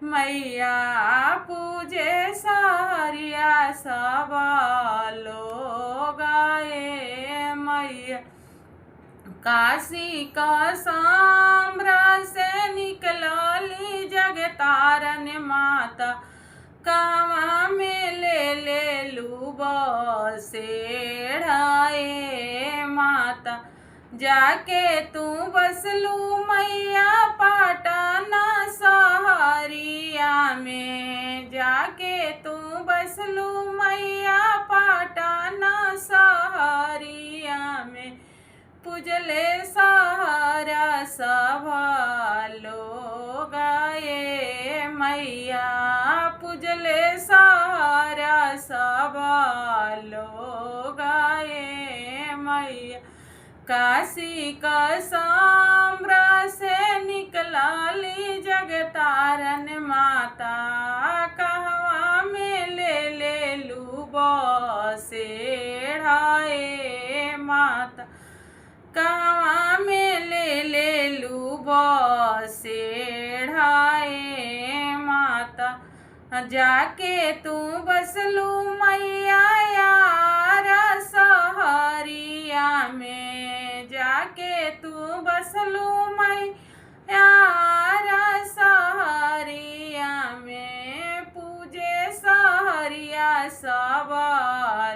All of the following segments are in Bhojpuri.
मैया पूजे सहरिया सब लोग आए मैया। काशी का साम्रा से निकलली जगतारन माता, कावा में ले लू बसेढ़ाए माता। जाके तू बसलू मैया पाटना सहरिया में, जाके तू बसलू मैया पाटना सहरिया में। पूजले सहारा सब लोग आए मैया, पूजले सहारा सब लोग आए मैया। काशी का साम्रा से निकलली जगतारन माता, कहवा में ले लू बसेढ़ाए माता, कहवा में ले लू बसेढ़ाए माता। जाके तू बसलू मैया यार सहरिया में, जाके तू बसलू मैया यार सहरिया में। पूजे सहरिया सब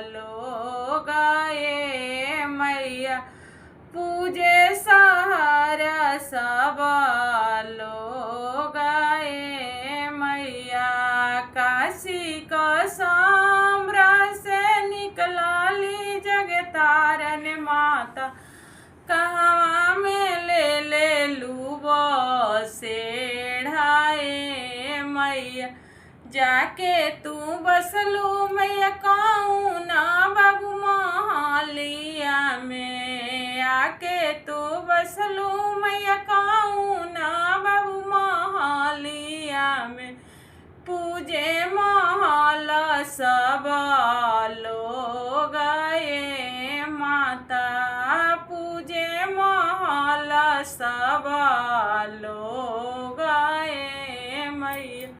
लोग आए मैया, पूजे सहारा सब लोग आए मैया। काशी का साम्रा से निकलली जगतारन माता, कहवा में ले लू बसेढ़ाए मैया। जाके तू बसलू मैया कौना बाबू महलिया में, आके तू बसलू मैया कौना बाबू महलिया में। पूजे महल सब लोग आए माता, पूजे महल सब लोग